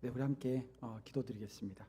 네, 우리 함께 기도드리겠습니다.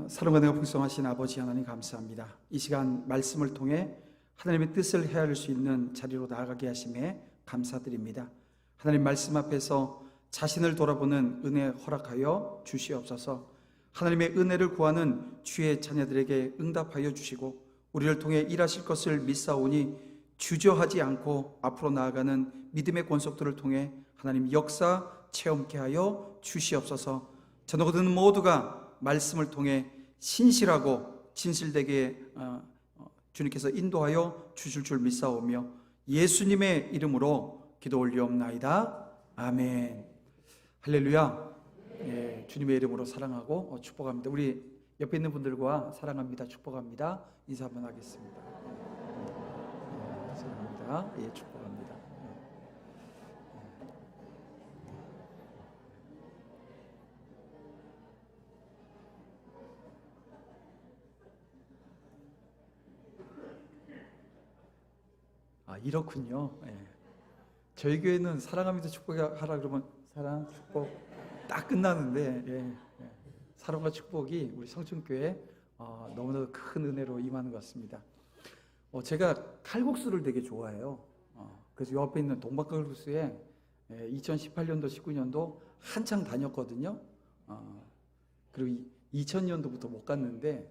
사랑과 내가 풍성하신 아버지 하나님 감사합니다. 이 시간 말씀을 통해 하나님의 뜻을 헤아릴 수 있는 자리로 나아가게 하심에 감사드립니다. 하나님 말씀 앞에서 자신을 돌아보는 은혜 허락하여 주시옵소서. 하나님의 은혜를 구하는 주의 자녀들에게 응답하여 주시고 우리를 통해 일하실 것을 믿사오니 주저하지 않고 앞으로 나아가는 믿음의 권속들을 통해 하나님 역사 체험케 하여 주시옵소서. 저너거든 모두가 말씀을 통해 신실하고 진실되게 주님께서 인도하여 주실 줄 믿사오며 예수님의 이름으로 기도 올리옵나이다. 아멘. 할렐루야. 예, 주님의 이름으로 사랑하고 축복합니다. 우리 옆에 있는 분들과 사랑합니다, 축복합니다 인사 한번 하겠습니다. 사랑합니다. 예, 축복합니다. 이렇군요. 예. 저희 교회는 사랑합니다, 축복하라 그러면 사랑, 축복 딱 끝나는데 예. 사랑과 축복이 우리 성춘교회 너무나도 큰 은혜로 임하는 것 같습니다. 제가 칼국수를 되게 좋아해요. 그래서 옆에 있는 동박칼국수에 2018년도, 19년도 한창 다녔거든요. 그리고 2000년도부터 못 갔는데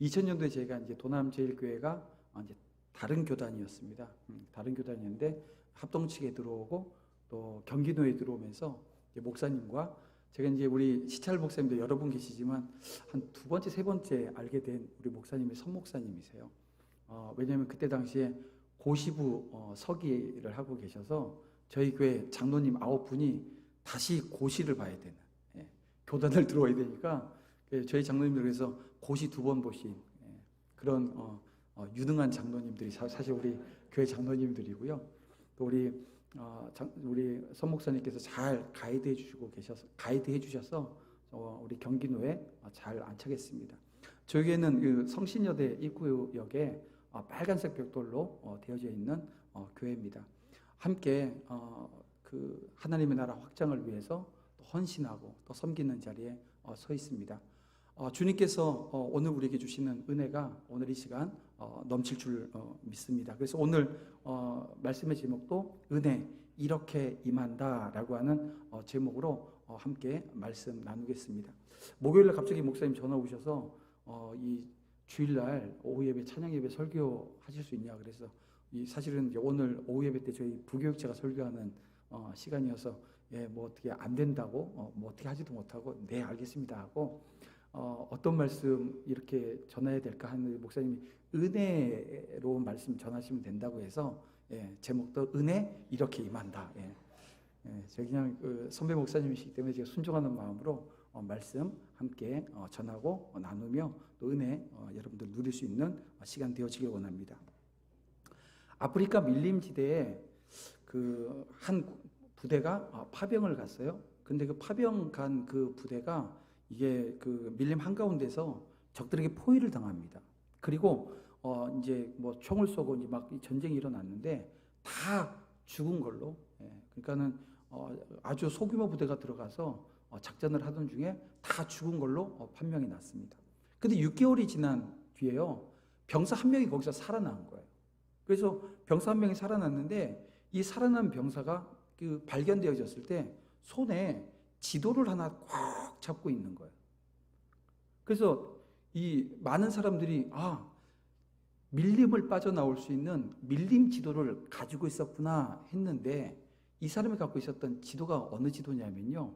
2000년도에 제가 이제 도남제일교회가 이제 다른 교단이었습니다. 다른 교단이었는데 합동측에 들어오고 또 경기도에 들어오면서 이제 목사님과 제가 이제 우리 시찰 목사님도 여러 분 계시지만 한 두 번째, 세 번째 알게 된 우리 목사님이 선 목사님이세요. 왜냐하면 그때 당시에 고시부 서기를 하고 계셔서 저희 교회 장로님 9분이 다시 고시를 봐야 되는 교단을 들어와야 되니까 저희 장로님들 그래서 고시 2번 보신 그런 유능한 장로님들이 사실 우리 교회 장로님들이고요. 또 우리 선 목사님께서 잘 가이드해 주셔서 우리 경기도에 잘 안착했습니다. 저희에는 그 성신여대 입구역에 빨간색 벽돌로 되어져 있는 교회입니다. 함께 그 하나님의 나라 확장을 위해서 또 헌신하고 또 섬기는 자리에 서 있습니다. 주님께서 오늘 우리에게 주시는 은혜가 오늘 이 시간 넘칠 줄 믿습니다. 그래서 오늘 말씀의 제목도 은혜 이렇게 임한다라고 하는 제목으로 함께 말씀 나누겠습니다. 목요일날 갑자기 목사님 전화 오셔서 이 주일날 오후 예배 찬양 예배 설교 하실 수 있냐 그래서 사실은 이제 오늘 오후 예배 때 저희 부교육자가 설교하는 시간이어서 뭐 어떻게 안 된다고 뭐 어떻게 하지도 못하고 네 알겠습니다 하고 어떤 말씀 이렇게 전해야 될까 하는 목사님이 은혜로운 말씀 전하시면 된다고 해서 제목도 은혜 이렇게 임한다. 제가 그냥 선배 목사님이시기 때문에 제가 순종하는 마음으로 말씀 함께 전하고 나누며 또 은혜 여러분들 누릴 수 있는 시간 되어지길 원합니다. 아프리카 밀림지대에 그 한 부대가 파병을 갔어요. 근데 그 파병 간 그 부대가 이게 그 밀림 한가운데서 적들에게 포위를 당합니다. 그리고 이제 뭐 총을 쏘고 이제 막 전쟁이 일어났는데 다 죽은 걸로. 그러니까는 아주 소규모 부대가 들어가서 작전을 하던 중에 다 죽은 걸로 판명이 났습니다. 근데 6개월이 지난 뒤에요. 병사 한 명이 거기서 살아난 거예요. 그래서 병사 한 명이 살아났는데 이 살아난 병사가 그 발견되어졌을 때 손에 지도를 하나 꽉 잡고 있는 거예요. 그래서 이 많은 사람들이 밀림을 빠져나올 수 있는 밀림 지도를 가지고 있었구나 했는데 이 사람이 갖고 있었던 지도가 어느 지도냐면요.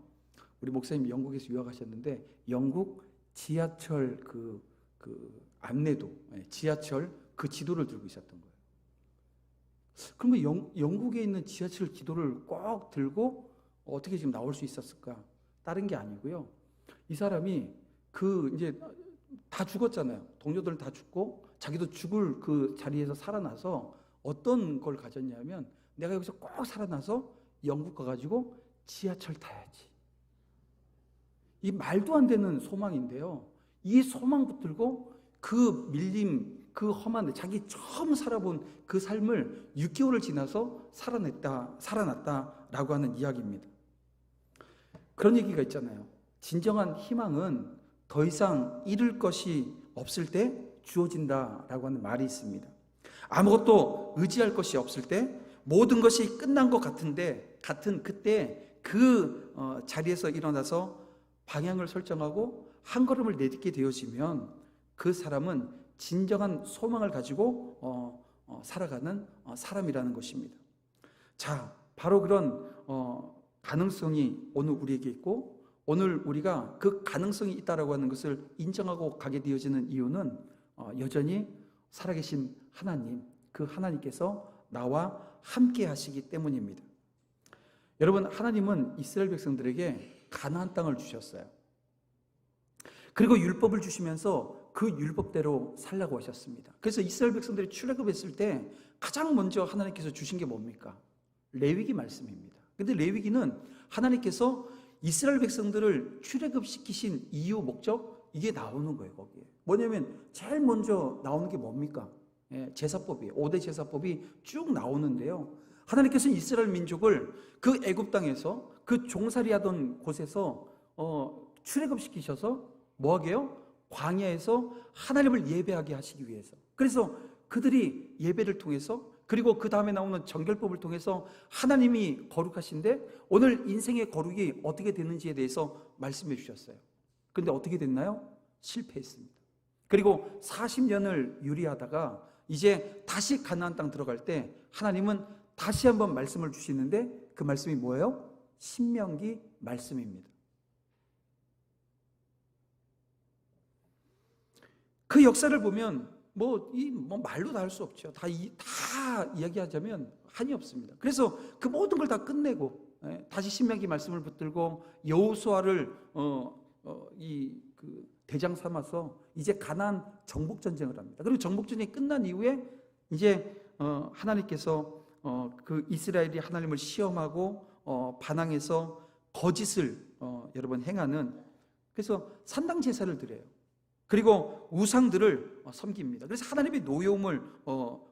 우리 목사님이 영국에서 유학하셨는데 영국 지하철 그 안내도 지하철 그 지도를 들고 있었던 거예요. 그러면 영국에 있는 지하철 지도를 꼭 들고 어떻게 지금 나올 수 있었을까? 다른 게 아니고요. 이 사람이 이제 다 죽었잖아요. 동료들 다 죽고 자기도 죽을 그 자리에서 살아나서 어떤 걸 가졌냐면 내가 여기서 꼭 살아나서 영국 가가지고 지하철 타야지. 이 말도 안 되는 소망인데요. 이 소망 붙들고 그 밀림, 그 험한 데 자기 처음 살아본 그 삶을 6개월을 지나서 살아났다라고 하는 이야기입니다. 그런 얘기가 있잖아요. 진정한 희망은 더 이상 잃을 것이 없을 때 주어진다라고 하는 말이 있습니다. 아무것도 의지할 것이 없을 때, 모든 것이 끝난 것 같은 그때 그 자리에서 일어나서 방향을 설정하고 한 걸음을 내딛게 되어지면 그 사람은 진정한 소망을 가지고 살아가는 사람이라는 것입니다. 자, 바로 그런 가능성이 오늘 우리에게 있고, 오늘 우리가 그 가능성이 있다라고 하는 것을 인정하고 가게 되어지는 이유는 여전히 살아계신 하나님, 그 하나님께서 나와 함께 하시기 때문입니다. 여러분, 하나님은 이스라엘 백성들에게 가나안 땅을 주셨어요. 그리고 율법을 주시면서 그 율법대로 살라고 하셨습니다. 그래서 이스라엘 백성들이 출애굽했을 때 가장 먼저 하나님께서 주신 게 뭡니까? 레위기 말씀입니다. 근데 레위기는 하나님께서 이스라엘 백성들을 출애굽시키신 이유, 목적, 이게 나오는 거예요. 거기에 뭐냐면 제일 먼저 나오는 게 뭡니까? 제사법이에요. 5대 제사법이 쭉 나오는데요, 하나님께서 이스라엘 민족을 그 애굽 땅에서, 그 종살이하던 곳에서 출애굽시키셔서 뭐하게요? 광야에서 하나님을 예배하게 하시기 위해서. 그래서 그들이 예배를 통해서, 그리고 그 다음에 나오는 정결법을 통해서 하나님이 거룩하신데 오늘 인생의 거룩이 어떻게 되는지에 대해서 말씀해 주셨어요. 근데 어떻게 됐나요? 실패했습니다. 그리고 40년을 유리하다가 이제 다시 가나안 땅 들어갈 때 하나님은 다시 한번 말씀을 주시는데, 그 말씀이 뭐예요? 신명기 말씀입니다. 그 역사를 보면 말로 다 할 수 없죠. 다 이야기하자면 한이 없습니다. 그래서 그 모든 걸 다 끝내고 다시 신명기 말씀을 붙들고 여호수아를 대장 삼아서 이제 가나안 정복 전쟁을 합니다. 그리고 정복 전쟁이 끝난 이후에 이제 하나님께서 그 이스라엘이 하나님을 시험하고 반항해서 거짓을 여러분 행하는, 그래서 산당 제사를 드려요. 그리고 우상들을 섬깁니다. 그래서 하나님의 노여움을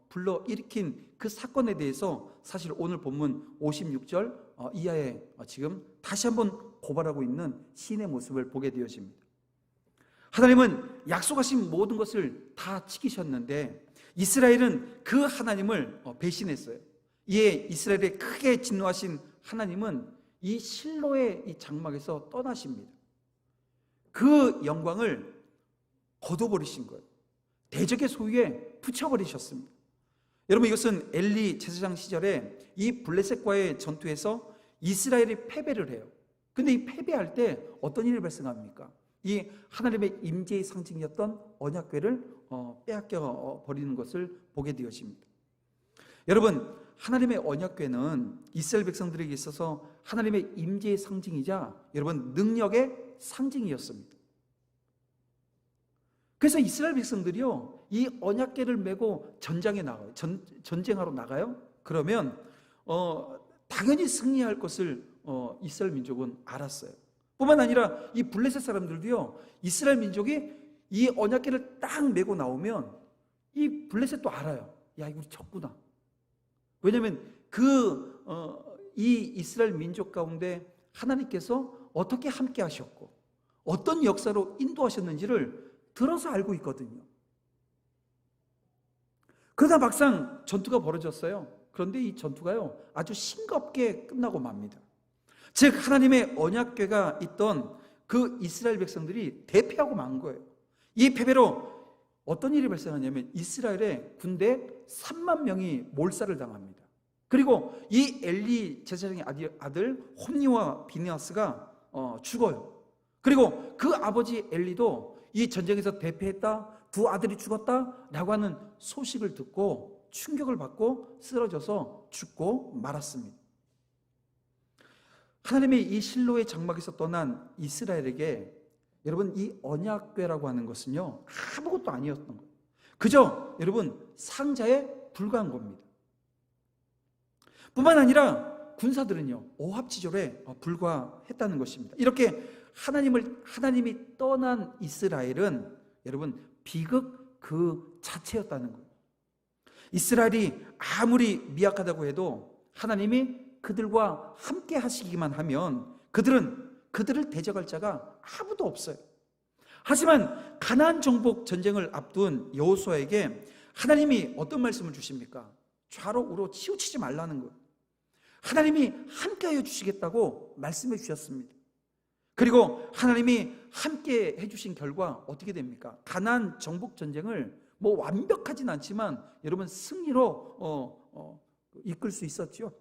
불러 일으킨 그 사건에 대해서 사실 오늘 본문 56절 이하에 지금 다시 한번 고발하고 있는 시인의 모습을 보게 되어집니다. 하나님은 약속하신 모든 것을 다 지키셨는데 이스라엘은 그 하나님을 배신했어요. 이에 이스라엘에 크게 진노하신 하나님은 이 실로의 이 장막에서 떠나십니다. 그 영광을 거둬버리신 거예요. 대적의 소유에 붙여버리셨습니다. 여러분, 이것은 엘리 제사장 시절에 이 블레셋과의 전투에서 이스라엘이 패배를 해요. 근데 이 패배할 때 어떤 일이 발생합니까? 이 하나님의 임재의 상징이었던 언약궤를 빼앗겨 버리는 것을 보게 되어집니다. 여러분, 하나님의 언약궤는 이스라엘 백성들에게 있어서 하나님의 임재의 상징이자 여러분 능력의 상징이었습니다. 그래서 이스라엘 백성들이요, 이 언약궤를 메고 전장에 나가요. 전쟁하러 나가요. 그러면 당연히 승리할 것을 이스라엘 민족은 알았어요. 뿐만 아니라 이 블레셋 사람들도요, 이스라엘 민족이 이 언약궤를 딱 메고 나오면 이 블레셋도 알아요. 야, 이거 우리 졌구나. 왜냐하면 이 이스라엘 민족 가운데 하나님께서 어떻게 함께 하셨고 어떤 역사로 인도하셨는지를 들어서 알고 있거든요. 그러다 막상 전투가 벌어졌어요. 그런데 이 전투가요, 아주 싱겁게 끝나고 맙니다. 즉 하나님의 언약궤가 있던 그 이스라엘 백성들이 대패하고 만 거예요. 이 패배로 어떤 일이 발생하냐면 이스라엘의 군대 3만 명이 몰살을 당합니다. 그리고 이 엘리 제사장의 아들 홈니와 비느하스가 죽어요. 그리고 그 아버지 엘리도 이 전쟁에서 대패했다, 두 아들이 죽었다라고 하는 소식을 듣고 충격을 받고 쓰러져서 죽고 말았습니다. 하나님의 이 실로의 장막에서 떠난 이스라엘에게 여러분 이 언약궤라고 하는 것은요, 아무것도 아니었던 거예요. 그저 여러분 상자에 불과한 겁니다. 뿐만 아니라 군사들은요, 오합지졸에 불과했다는 것입니다. 이렇게 하나님이 떠난 이스라엘은 여러분 비극 그 자체였다는 거예요. 이스라엘이 아무리 미약하다고 해도 하나님이 그들과 함께 하시기만 하면 그들은 그들을 대적할 자가 아무도 없어요. 하지만 가나안 정복 전쟁을 앞둔 여호수아에게 하나님이 어떤 말씀을 주십니까? 좌로 우로 치우치지 말라는 것. 하나님이 함께하여 주시겠다고 말씀해 주셨습니다. 그리고 하나님이 함께 해주신 결과 어떻게 됩니까? 가나안 정복 전쟁을 뭐 완벽하진 않지만 여러분 승리로 이끌 수 있었죠.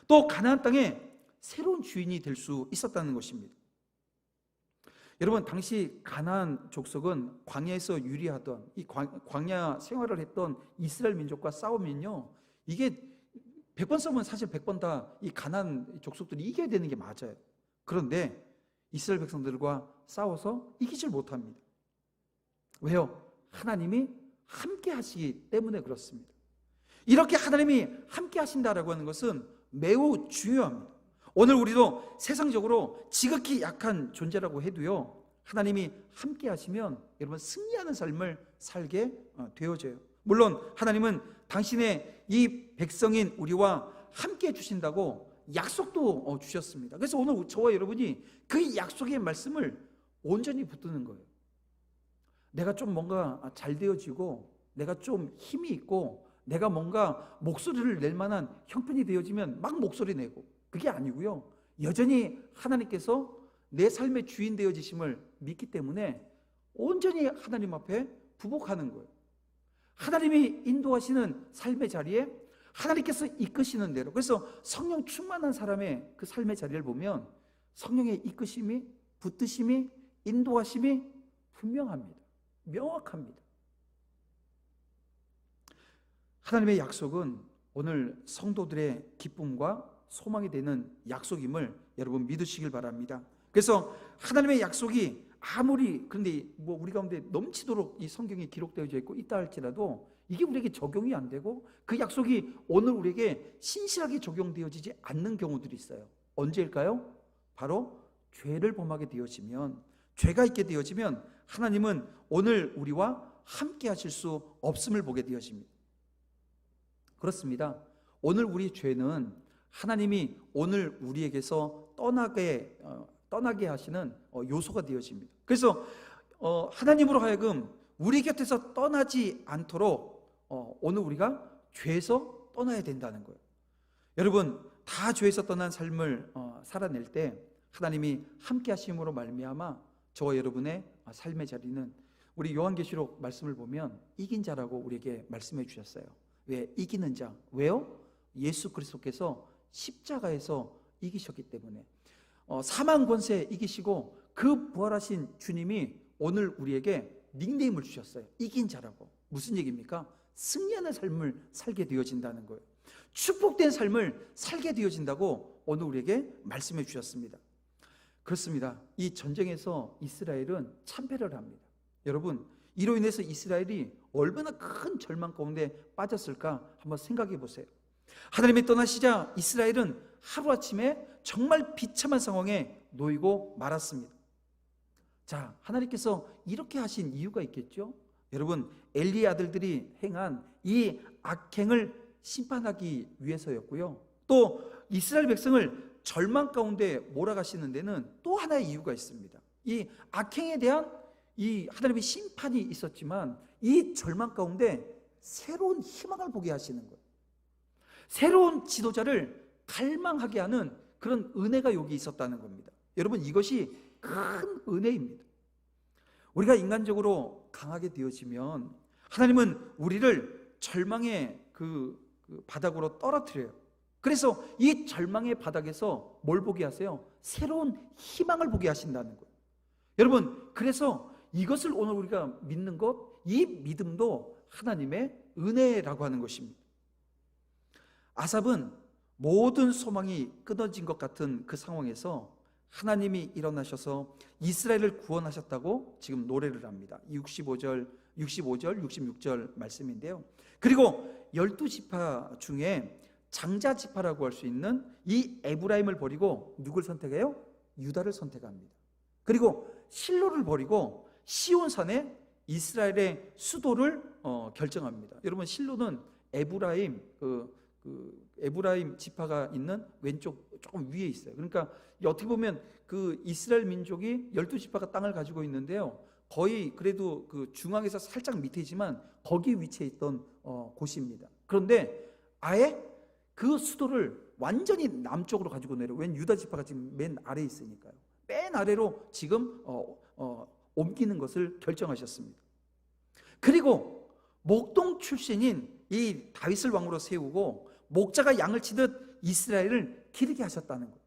또 가나안 땅에 새로운 주인이 될 수 있었다는 것입니다. 여러분 당시 가나안 족속은 광야에서 유리하던 이 광야 생활을 했던 이스라엘 민족과 싸우면요, 이게 100번 싸우면 사실 100번 다 이 가나안 족속들이 이겨야 되는 게 맞아요. 그런데 이스라엘 백성들과 싸워서 이기질 못합니다. 왜요? 하나님이 함께 하시기 때문에 그렇습니다. 이렇게 하나님이 함께 하신다라고 하는 것은 매우 중요합니다. 오늘 우리도 세상적으로 지극히 약한 존재라고 해도요, 하나님이 함께 하시면 여러분 승리하는 삶을 살게 되어져요. 물론 하나님은 당신의 이 백성인 우리와 함께 해주신다고 약속도 주셨습니다. 그래서 오늘 저와 여러분이 그 약속의 말씀을 온전히 붙드는 거예요. 내가 좀 뭔가 잘 되어지고 내가 좀 힘이 있고 내가 뭔가 목소리를 낼 만한 형편이 되어지면 막 목소리 내고, 그게 아니고요, 여전히 하나님께서 내 삶의 주인 되어지심을 믿기 때문에 온전히 하나님 앞에 부복하는 거예요. 하나님이 인도하시는 삶의 자리에 하나님께서 이끄시는 대로. 그래서 성령 충만한 사람의 그 삶의 자리를 보면 성령의 이끄심이, 붙드심이, 인도하심이 분명합니다. 명확합니다. 하나님의 약속은 오늘 성도들의 기쁨과 소망이 되는 약속임을 여러분 믿으시길 바랍니다. 그래서 하나님의 약속이 아무리 그런데 뭐 우리 가운데 넘치도록 이 성경에 기록되어 있다 할지라도 이게 우리에게 적용이 안 되고 그 약속이 오늘 우리에게 신실하게 적용되어지지 않는 경우들이 있어요. 언제일까요? 바로 죄를 범하게 되어지면, 죄가 있게 되어지면 하나님은 오늘 우리와 함께 하실 수 없음을 보게 되어집니다. 그렇습니다. 오늘 우리 죄는 하나님이 오늘 우리에게서 떠나게 하시는 요소가 되어집니다. 그래서 하나님으로 하여금 우리 곁에서 떠나지 않도록 오늘 우리가 죄에서 떠나야 된다는 거예요. 여러분 다 죄에서 떠난 삶을 살아낼 때 하나님이 함께 하심으로 말미암아 저와 여러분의 삶의 자리는, 우리 요한계시록 말씀을 보면 이긴 자라고 우리에게 말씀해 주셨어요. 왜? 이기는 자. 왜요? 예수 그리스도께서 십자가에서 이기셨기 때문에. 사망 권세 이기시고 그 부활하신 주님이 오늘 우리에게 닉네임을 주셨어요. 이긴 자라고. 무슨 얘기입니까? 승리하는 삶을 살게 되어진다는 거예요. 축복된 삶을 살게 되어진다고 오늘 우리에게 말씀해 주셨습니다. 그렇습니다. 이 전쟁에서 이스라엘은 참패를 합니다. 여러분 이로 인해서 이스라엘이 얼마나 큰 절망 가운데 빠졌을까 한번 생각해 보세요. 하나님이 떠나시자 이스라엘은 하루아침에 정말 비참한 상황에 놓이고 말았습니다. 자, 하나님께서 이렇게 하신 이유가 있겠죠? 여러분 엘리의 아들들이 행한 이 악행을 심판하기 위해서였고요, 또 이스라엘 백성을 절망 가운데 몰아가시는 데는 또 하나의 이유가 있습니다. 이 악행에 대한 이 하나님의 심판이 있었지만 이 절망 가운데 새로운 희망을 보게 하시는 거예요. 새로운 지도자를 갈망하게 하는 그런 은혜가 여기 있었다는 겁니다. 여러분 이것이 큰 은혜입니다. 우리가 인간적으로 강하게 되어지면 하나님은 우리를 절망의 그 바닥으로 떨어뜨려요. 그래서 이 절망의 바닥에서 뭘 보게 하세요? 새로운 희망을 보게 하신다는 거예요. 여러분 그래서 이것을 오늘 우리가 믿는 것, 이 믿음도 하나님의 은혜라고 하는 것입니다. 아삽은 모든 소망이 끊어진 것 같은 그 상황에서 하나님이 일어나셔서 이스라엘을 구원하셨다고 지금 노래를 합니다. 65절, 66절 말씀인데요. 그리고 12지파 중에 장자지파라고 할 수 있는 이 에브라임을 버리고 누굴 선택해요? 유다를 선택합니다. 그리고 실로를 버리고 시온산에 이스라엘의 수도를 결정합니다. 여러분 실로는 에브라임 에브라임 지파가 있는 왼쪽 조금 위에 있어요. 그러니까 어떻게 보면 그 이스라엘 민족이 12지파가 땅을 가지고 있는데요, 거의 그래도 그 중앙에서 살짝 밑이지만 거기 위치해 있던 곳입니다. 그런데 아예 그 수도를 완전히 남쪽으로 가지고 내려. 웬 유다 지파가 지금 맨 아래에 있으니까요. 맨 아래로 지금 옮기는 것을 결정하셨습니다. 그리고 목동 출신인 이 다윗을 왕으로 세우고 목자가 양을 치듯 이스라엘을 기르게 하셨다는 거예요.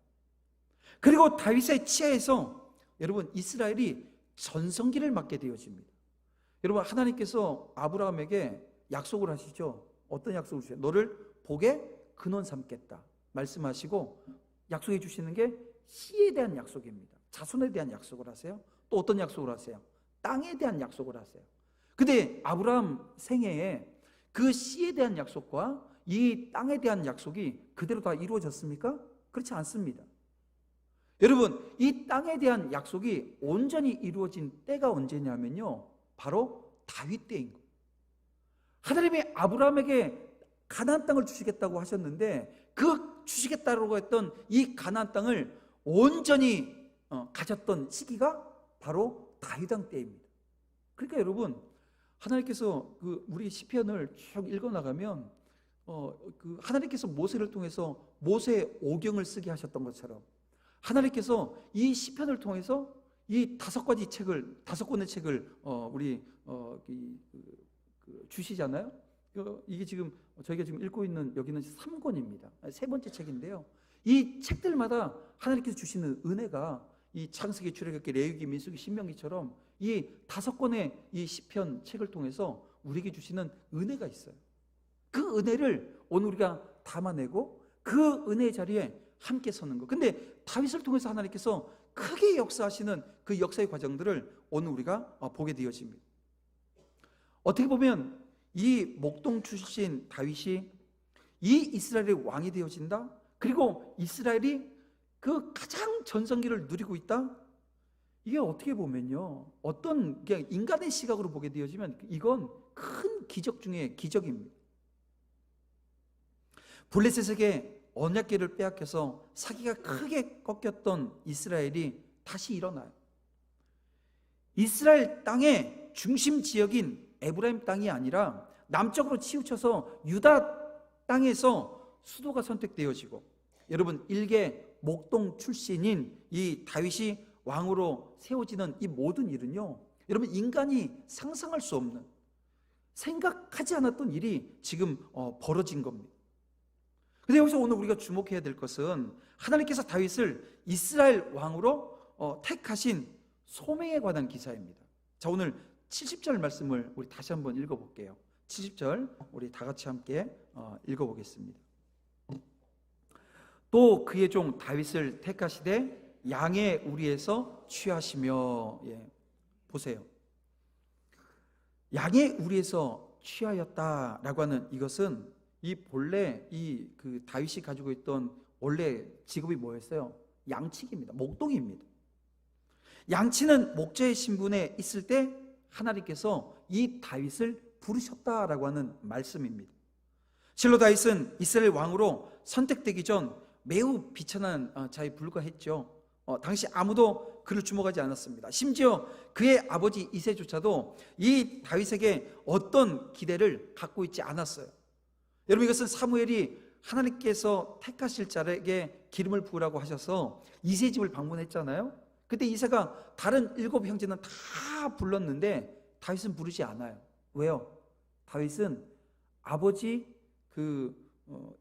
그리고 다윗의 치하에서 여러분 이스라엘이 전성기를 맞게 되어집니다. 여러분, 하나님께서 아브라함에게 약속을 하시죠. 어떤 약속을 주세요? 너를 복의 근원 삼겠다 말씀하시고 약속해 주시는 게 씨에 대한 약속입니다. 자손에 대한 약속을 하세요. 또 어떤 약속을 하세요? 땅에 대한 약속을 하세요. 근데 아브라함 생애에 그 씨에 대한 약속과 이 땅에 대한 약속이 그대로 다 이루어졌습니까? 그렇지 않습니다. 여러분, 이 땅에 대한 약속이 온전히 이루어진 때가 언제냐면요, 바로 다윗 때인 거예요. 하나님이 아브라함에게 가나안 땅을 주시겠다고 하셨는데 그 주시겠다고 했던 이 가나안 땅을 온전히 가졌던 시기가 바로 다윗 왕 때입니다. 그러니까 여러분, 하나님께서 우리 시편을 쭉 읽어 나가면 하나님께서 모세를 통해서 모세 오경을 쓰게 하셨던 것처럼 하나님께서 이 시편을 통해서 이 다섯 권의 책을 우리 주시잖아요. 이게 지금 저희가 지금 읽고 있는 여기는 3권입니다. 세 번째 책인데요. 이 책들마다 하나님께서 주시는 은혜가 이 창세기, 출애굽기, 레위기, 민수기, 신명기처럼 이 다섯 권의 이 시편 책을 통해서 우리에게 주시는 은혜가 있어요. 그 은혜를 오늘 우리가 담아내고 그 은혜의 자리에 함께 서는 것. 근데 다윗을 통해서 하나님께서 크게 역사하시는 그 역사의 과정들을 오늘 우리가 보게 되어집니다. 어떻게 보면 이 목동 출신 다윗이 이 이스라엘의 왕이 되어진다. 그리고 이스라엘이 그 가장 전성기를 누리고 있다. 이게 어떻게 보면요, 어떤 그냥 인간의 시각으로 보게 되어지면 이건 큰 기적 중에 기적입니다. 블레셋에게 언약궤를 빼앗겨서 사기가 크게 꺾였던 이스라엘이 다시 일어나요. 이스라엘 땅의 중심 지역인 에브라임 땅이 아니라 남쪽으로 치우쳐서 유다 땅에서 수도가 선택되어지고, 여러분, 일개 목동 출신인 이 다윗이 왕으로 세워지는 이 모든 일은요, 여러분, 인간이 상상할 수 없는, 생각하지 않았던 일이 지금 벌어진 겁니다. 근데 여기서 오늘 우리가 주목해야 될 것은 하나님께서 다윗을 이스라엘 왕으로 택하신 소명에 관한 기사입니다. 자, 오늘 70절 말씀을 우리 다시 한번 읽어볼게요. 70절 우리 다 같이 함께 읽어보겠습니다. 또 그의 종 다윗을 택하시되 양의 우리에서 취하시며, 보세요. 양의 우리에서 취하였다라고 하는 이것은 이 본래 그 다윗이 가지고 있던 원래 직업이 뭐였어요? 양치기입니다. 목동입니다. 양치는 목자의 신분에 있을 때 하나님께서 이 다윗을 부르셨다라고 하는 말씀입니다. 실로 다윗은 이스라엘 왕으로 선택되기 전 매우 비천한 자에 불과했죠. 당시 아무도 그를 주목하지 않았습니다. 심지어 그의 아버지 이새조차도 이 다윗에게 어떤 기대를 갖고 있지 않았어요. 여러분, 이것은 사무엘이 하나님께서 택하실 자에게 기름을 부으라고 하셔서 이새 집을 방문했잖아요. 그때 이새가 다른 7 형제는 다 불렀는데 다윗은 부르지 않아요. 왜요? 다윗은 아버지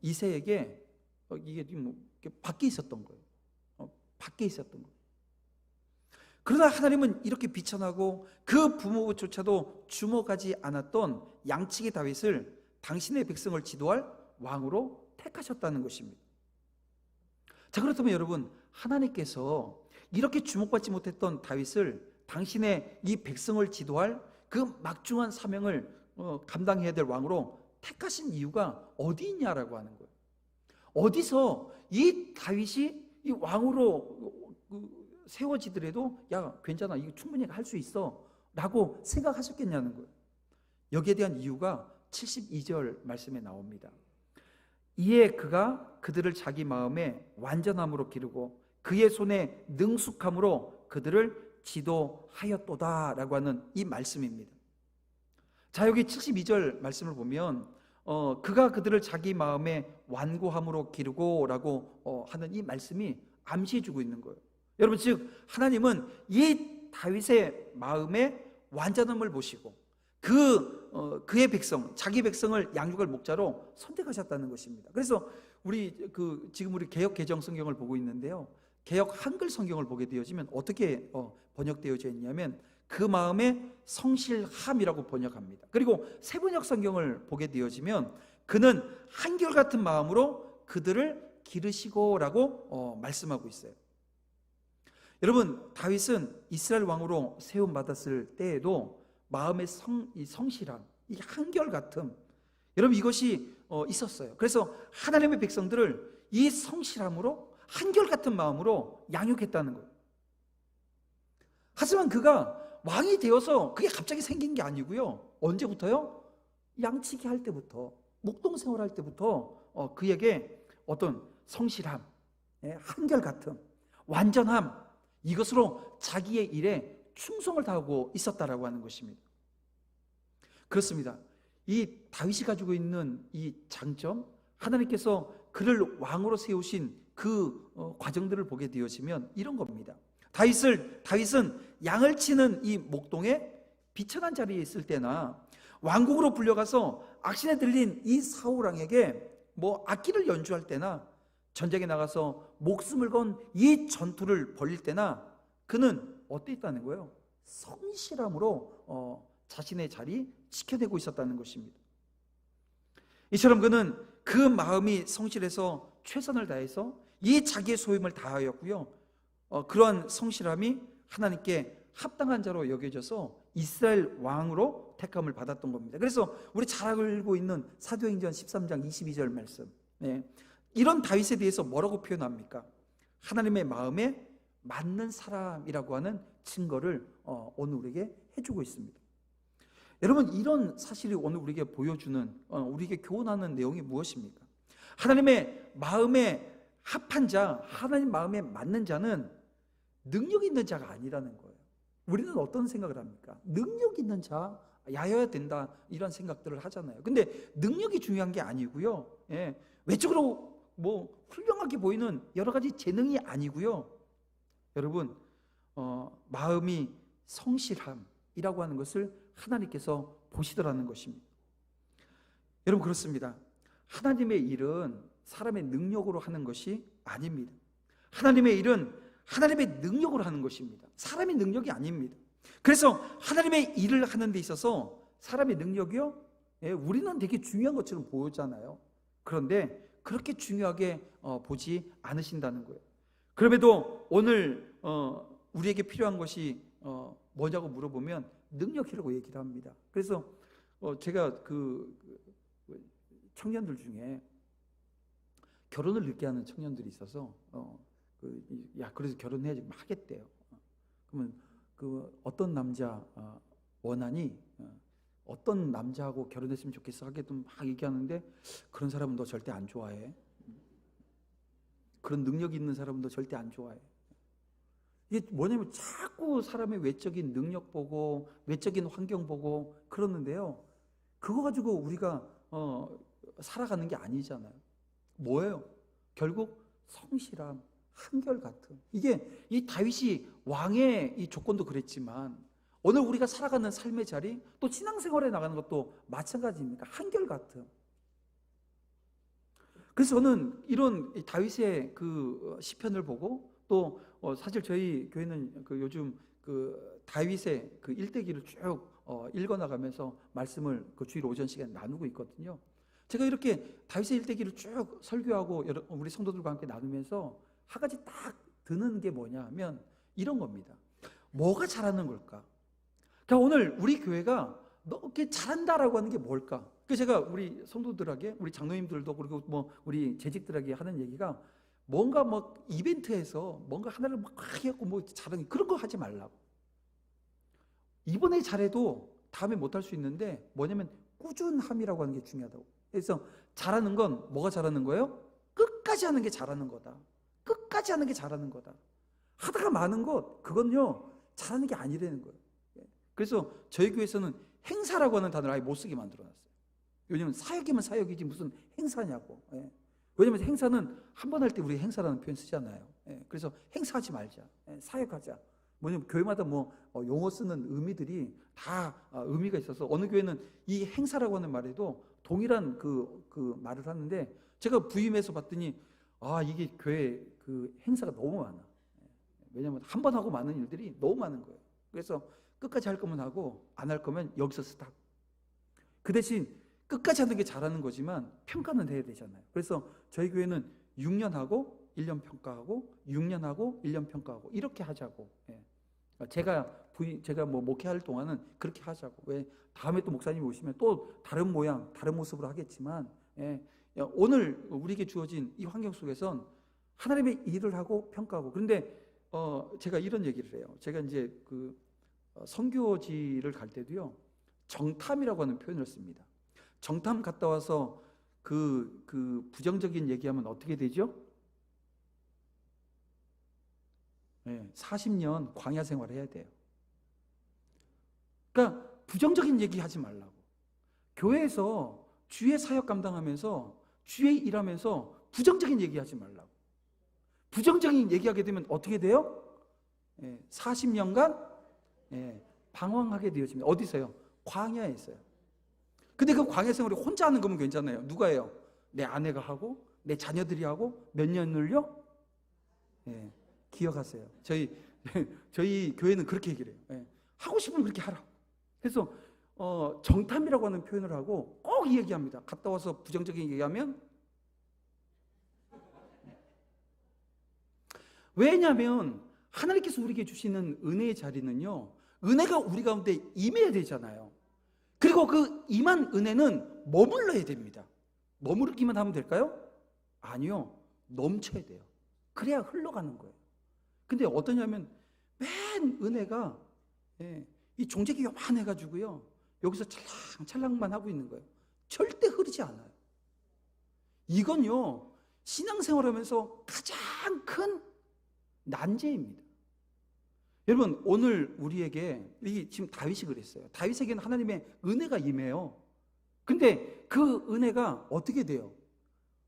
이새에게 이게 뭐 밖에 있었던 거예요. 밖에 있었던 거예요. 그러나 하나님은 이렇게 비천하고 그 부모조차도 주목하지 않았던 양치기 다윗을 당신의 백성을 지도할 왕으로 택하셨다는 것입니다. 자, 그렇다면 여러분, 하나님께서 이렇게 주목받지 못했던 다윗을 당신의 이 백성을 지도할 그 막중한 사명을 감당해야 될 왕으로 택하신 이유가 어디 있냐라고 하는 거예요. 어디서 이 다윗이 이 왕으로 세워지더라도 야, 괜찮아, 이거 충분히 할 수 있어 라고 생각하셨겠냐는 거예요. 여기에 대한 이유가 72절 말씀에 나옵니다. 이에 그가 그들을 자기 마음에 완전함으로 기르고 그의 손에 능숙함으로 그들을 지도하였도다라고 하는 이 말씀입니다. 자, 여기 72절 말씀을 보면 그가 그들을 자기 마음에 완고함으로 기르고라고 하는 이 말씀이 암시해 주고 있는 거예요. 여러분, 즉 하나님은 이 다윗의 마음에 완전함을 보시고 그의 백성, 자기 백성을 양육할 목자로 선택하셨다는 것입니다. 그래서 지금 우리 개역 개정 성경을 보고 있는데요, 개역 한글 성경을 보게 되어지면 어떻게 번역되어져 있냐면 그 마음의 성실함이라고 번역합니다. 그리고 세번역 성경을 보게 되어지면 그는 한결같은 마음으로 그들을 기르시고라고 말씀하고 있어요. 여러분, 다윗은 이스라엘 왕으로 세움 받았을 때에도 마음의 성실함, 이 한결같음, 여러분 이것이 있었어요. 그래서 하나님의 백성들을 이 성실함으로 한결같은 마음으로 양육했다는 거예요. 하지만 그가 왕이 되어서 그게 갑자기 생긴 게 아니고요. 언제부터요? 양치기 할 때부터, 목동 생활할 때부터 그에게 어떤 성실함, 한결같음, 완전함, 이것으로 자기의 일에 충성을 다하고 있었다라고 하는 것입니다. 그렇습니다. 이 다윗이 가지고 있는 이 장점, 하나님께서 그를 왕으로 세우신 그 과정들을 보게 되어지면 이런 겁니다. 다윗은 양을 치는 이 목동에 비천한 자리에 있을 때나 왕궁으로 불려가서 악신에 들린 이 사울 왕에게 악기를 연주할 때나 전쟁에 나가서 목숨을 건 이 전투를 벌일 때나 그는 어땠다는 거예요? 성실함으로 자신의 자리 지켜내고 있었다는 것입니다. 이처럼 그는 그 마음이 성실해서 최선을 다해서 이 자기의 소임을 다하였고요, 그러한 성실함이 하나님께 합당한 자로 여겨져서 이스라엘 왕으로 택함을 받았던 겁니다. 그래서 우리 잘 알고 있는 사도행전 13장 22절 말씀, 이런 다윗에 대해서 뭐라고 표현합니까? 하나님의 마음에 맞는 사람이라고 하는 증거를 오늘 우리에게 해주고 있습니다. 여러분, 이런 사실이 오늘 우리에게 보여주는, 우리에게 교훈하는 내용이 무엇입니까? 하나님의 마음에 합한 자, 하나님 마음에 맞는 자는 능력 있는 자가 아니라는 거예요. 우리는 어떤 생각을 합니까? 능력 있는 자야여야 된다, 이런 생각들을 하잖아요. 근데 능력이 중요한 게 아니고요, 외적으로 훌륭하게 보이는 여러 가지 재능이 아니고요, 여러분, 마음이 성실함이라고 하는 것을 하나님께서 보시더라는 것입니다. 여러분, 그렇습니다. 하나님의 일은 사람의 능력으로 하는 것이 아닙니다. 하나님의 일은 하나님의 능력으로 하는 것입니다. 사람의 능력이 아닙니다. 그래서 하나님의 일을 하는 데 있어서 사람의 능력이요, 우리는 되게 중요한 것처럼 보이잖아요. 그런데 그렇게 중요하게 보지 않으신다는 거예요. 그럼에도 오늘 우리에게 필요한 것이 뭐냐고 물어보면 능력이라고 얘기를 합니다. 그래서 제가 청년들 중에 결혼을 늦게 하는 청년들이 있어서 그래서 결혼해야지 막 하겠대요. 그러면 어떤 남자 원하니, 어떤 남자하고 결혼했으면 좋겠어 하게 좀 막 얘기하는데, 그런 사람은 너 절대 안 좋아해. 그런 능력이 있는 사람은 너 절대 안 좋아해. 이게 뭐냐면 자꾸 사람의 외적인 능력 보고 외적인 환경 보고 그러는데요, 그거 가지고 우리가 살아가는 게 아니잖아요. 뭐예요? 결국 성실함, 한결같음. 이게 이 다윗이 왕의 이 조건도 그랬지만 오늘 우리가 살아가는 삶의 자리, 또 신앙생활에 나가는 것도 마찬가지입니까? 한결같음. 그래서 저는 이런 다윗의 그 시편을 보고, 또 사실 저희 교회는 요즘 다윗의 일대기를 쭉 읽어나가면서 말씀을 주일 오전 시간에 나누고 있거든요. 제가 이렇게 다윗의 일대기를 쭉 설교하고 우리 성도들과 함께 나누면서 한 가지 딱 드는 게 뭐냐면 이런 겁니다. 뭐가 잘하는 걸까? 그러니까 오늘 우리 교회가 너 이렇게 잘한다라고 하는 게 뭘까? 그래서 제가 우리 성도들에게, 우리 장로님들도 그리고 우리 재직들에게 하는 얘기가, 뭔가 이벤트에서 뭔가 하나를 막 해갖고 잘하는 그런 거 하지 말라고. 이번에 잘해도 다음에 못할 수 있는데 뭐냐면 꾸준함이라고 하는 게 중요하다고. 그래서 잘하는 건 뭐가 잘하는 거예요? 끝까지 하는 게 잘하는 거다. 끝까지 하는 게 잘하는 거다. 하다가 마는 것, 그건요 잘하는 게 아니라는 거예요. 그래서 저희 교회에서는 행사라고 하는 단어를 아예 못 쓰게 만들어놨어요. 왜냐면 사역이면 사역이지 무슨 행사냐고. 왜냐면 행사는 한 번 할 때 우리 행사라는 표현 쓰잖아요. 그래서 행사하지 말자. 사역하자. 뭐냐면 교회마다 용어 쓰는 의미들이 다 의미가 있어서 어느 교회는 이 행사라고 하는 말에도 동일한 그 말을 하는데, 제가 부임해서 봤더니 이게 교회 그 행사가 너무 많아. 왜냐면 한 번 하고 많은 일들이 너무 많은 거예요. 그래서 끝까지 할 거면 하고 안 할 거면 여기서 스탑. 그 대신 끝까지 하는 게 잘하는 거지만 평가는 해야 되잖아요. 그래서 저희 교회는 6년 하고 1년 평가하고 6년 하고 1년 평가하고 이렇게 하자고. 제가 목회할 동안은 그렇게 하자고. 왜 다음에 또 목사님이 오시면 또 다른 모양, 다른 모습으로 하겠지만, 오늘 우리에게 주어진 이 환경 속에선 하나님의 일을 하고 평가하고. 그런데 제가 이런 얘기를 해요. 제가 이제 선교지를 갈 때도요, 정탐이라고 하는 표현을 씁니다. 정탐 갔다 와서 그 부정적인 얘기하면 어떻게 되죠? 40년 광야 생활을 해야 돼요. 그러니까 부정적인 얘기 하지 말라고. 교회에서 주의 사역 감당하면서 주의 일하면서 부정적인 얘기 하지 말라고. 부정적인 얘기하게 되면 어떻게 돼요? 40년간 방황하게 되어집니다. 어디서요? 광야에 있어요. 근데 그 광야 생활을 혼자 하는 거면 괜찮아요. 누가 해요? 내 아내가 하고 내 자녀들이 하고 몇 년을요? 기억하세요. 저희 교회는 그렇게 얘기를 해요. 하고 싶으면 그렇게 하라. 그래서 정탐이라고 하는 표현을 하고 꼭 이 얘기합니다. 갔다 와서 부정적인 얘기하면, 왜냐하면 하나님께서 우리에게 주시는 은혜의 자리는요, 은혜가 우리 가운데 임해야 되잖아요. 그리고 그 임한 은혜는 머물러야 됩니다. 머무르기만 하면 될까요? 아니요, 넘쳐야 돼요. 그래야 흘러가는 거예요. 근데 어떠냐면 맨 은혜가 이 종족이 요만해가지고요, 여기서 찰랑찰랑만 하고 있는 거예요. 절대 흐르지 않아요. 이건요 신앙생활하면서 가장 큰 난제입니다. 여러분, 오늘 우리에게 지금 다윗이 그랬어요. 다윗에게는 하나님의 은혜가 임해요. 근데 그 은혜가 어떻게 돼요?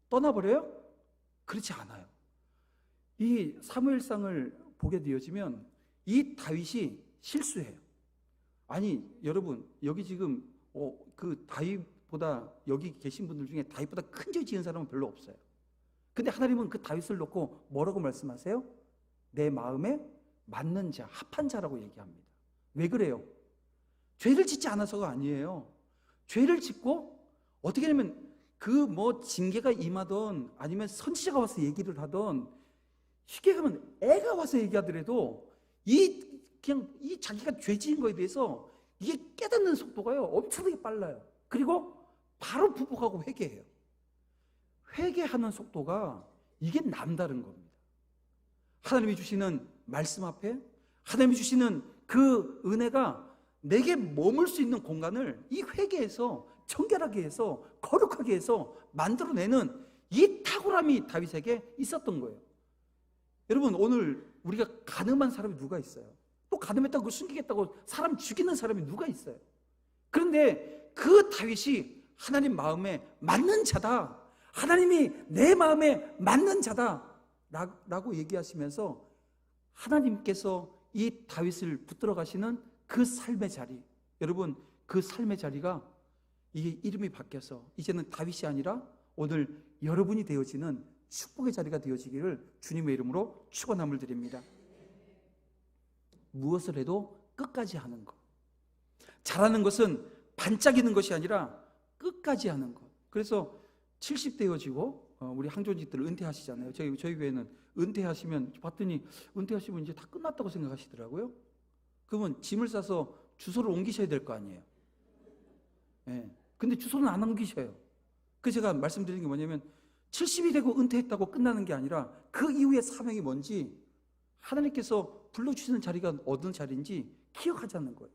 떠나버려요? 그렇지 않아요. 이 사무엘상을 보게 되어지면 이 다윗이 실수해요. 아니 여러분, 여기 지금 그 다윗보다, 여기 계신 분들 중에 다윗보다 큰 죄 지은 사람은 별로 없어요. 근데 하나님은 그 다윗을 놓고 뭐라고 말씀하세요? 내 마음에 맞는 자, 합한 자라고 얘기합니다. 왜 그래요? 죄를 짓지 않아서가 아니에요. 죄를 짓고 어떻게 하냐면 징계가 임하던 아니면 선지자가 와서 얘기를 하던, 쉽게 가면 애가 와서 얘기하더라도 그냥 자기가 죄 지은 거에 대해서 이게 깨닫는 속도가요 엄청나게 빨라요. 그리고 바로 부복하고 회개해요. 회개하는 속도가 이게 남다른 겁니다. 하나님이 주시는 말씀 앞에 하나님이 주시는 그 은혜가 내게 머물 수 있는 공간을 이 회개에서 청결하게 해서 거룩하게 해서 만들어내는 이 탁월함이 다윗에게 있었던 거예요. 여러분, 오늘 우리가 간음한 사람이 누가 있어요? 또 간음했다고 숨기겠다고 사람 죽이는 사람이 누가 있어요? 그런데 그 다윗이 하나님 마음에 맞는 자다, 하나님이 내 마음에 맞는 자다 라고 얘기하시면서 하나님께서 이 다윗을 붙들어 가시는 그 삶의 자리, 여러분, 그 삶의 자리가 이게 이름이 바뀌어서 이제는 다윗이 아니라 오늘 여러분이 되어지는 축복의 자리가 되어지기를 주님의 이름으로 축원함을 드립니다. 무엇을 해도 끝까지 하는 것. 잘하는 것은 반짝이는 것이 아니라 끝까지 하는 것. 그래서 70 되어지고 우리 항존직들 은퇴하시잖아요. 저희 교회는 은퇴하시면, 봤더니 은퇴하시면 이제 다 끝났다고 생각하시더라고요. 그러면 짐을 싸서 주소를 옮기셔야 될 거 아니에요. 근데 주소는 안 옮기셔요. 그래서 제가 말씀드리는 게 뭐냐면 70이 되고 은퇴했다고 끝나는 게 아니라 그 이후의 사명이 뭔지, 하나님께서 불러주시는 자리가 어떤 자리인지 기억하자는 거예요.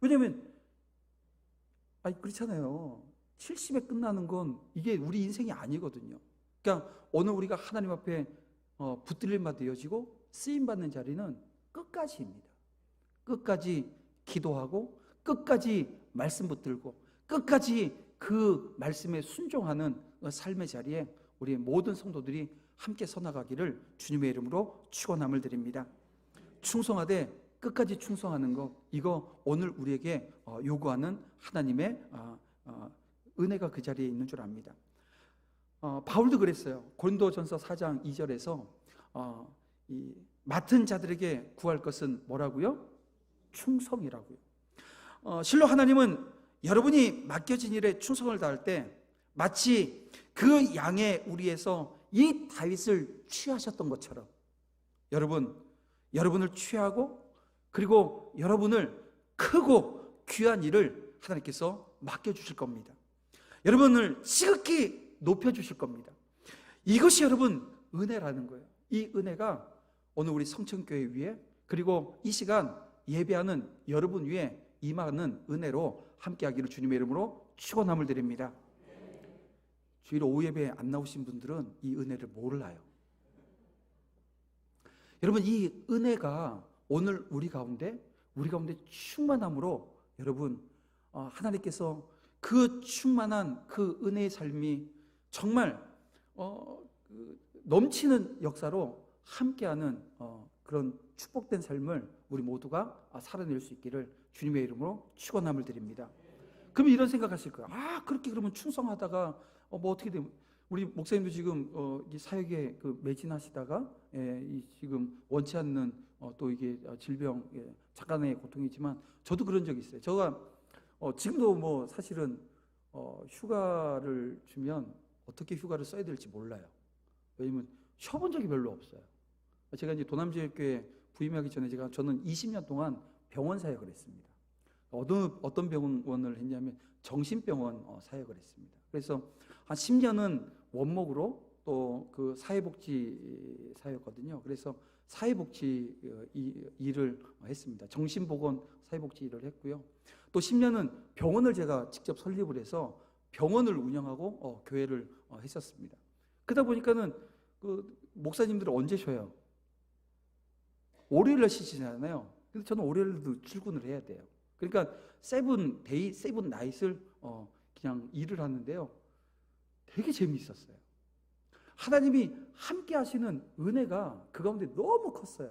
왜냐하면 그렇잖아요. 70에 끝나는 건 이게 우리 인생이 아니거든요. 그러니까 오늘 우리가 하나님 앞에 붙들림 바 되어지고 쓰임 받는 자리는 끝까지입니다. 끝까지 기도하고 끝까지 말씀 붙들고 끝까지 그 말씀에 순종하는 삶의 자리에 우리 모든 성도들이 함께 서나가기를 주님의 이름으로 축원함을 드립니다. 충성하되 끝까지 충성하는 것, 이거 오늘 우리에게 요구하는 하나님의 은혜가 그 자리에 있는 줄 압니다. 바울도 그랬어요. 고린도전서 4장 2절에서 이 맡은 자들에게 구할 것은 뭐라고요? 충성이라고요. 실로 하나님은 여러분이 맡겨진 일에 충성을 다할 때 마치 그 양의 우리에서 이 다윗을 취하셨던 것처럼 여러분을 취하고 그리고 여러분을 크고 귀한 일을 하나님께서 맡겨주실 겁니다. 여러분을 지극히 높여주실 겁니다. 이것이 여러분 은혜라는 거예요. 이 은혜가 오늘 우리 성천교회 위에 그리고 이 시간 예배하는 여러분 위에 임하는 은혜로 함께하기를 주님의 이름으로 축원함을 드립니다. 주일 오후 예배에 안 나오신 분들은 이 은혜를 몰라요. 여러분 이 은혜가 오늘 우리 가운데 충만함으로 여러분 하나님께서 그 충만한 그 은혜의 삶이 정말 넘치는 역사로 함께하는 그런 축복된 삶을 우리 모두가 살아낼 수 있기를 주님의 이름으로 축원함을 드립니다. 그러면 이런 생각하실 거예요. 그렇게 그러면 충성하다가 뭐 어떻게 되면 우리 목사님도 지금 이 사역에 매진하시다가 이 지금 원치 않는 또 이게 질병 잠깐의 고통이지만 저도 그런 적이 있어요. 제가 지금도 뭐 사실은 휴가를 주면 어떻게 휴가를 써야 될지 몰라요. 왜냐면 쉬어본 적이 별로 없어요. 제가 이제 도남지역교회 부임하기 전에 저는 20년 동안 병원 사역을 했습니다. 어떤 병원을 했냐면 정신병원 사역을 했습니다. 그래서 한 10년은 원목으로 또 그 사회복지 사였거든요. 그래서 사회복지 일을 했습니다. 정신보건 사회복지 일을 했고요. 또 10년은 병원을 제가 직접 설립을 해서 병원을 운영하고 교회를 했었습니다. 그러다 보니까는 그 목사님들은 언제 쉬어요? 월요일날 쉬시잖아요. 근데 저는 월요일도 출근을 해야 돼요. 그러니까 세븐데이, 세븐나잇을 그냥 일을 하는데요. 되게 재미있었어요. 하나님이 함께 하시는 은혜가 그 가운데 너무 컸어요.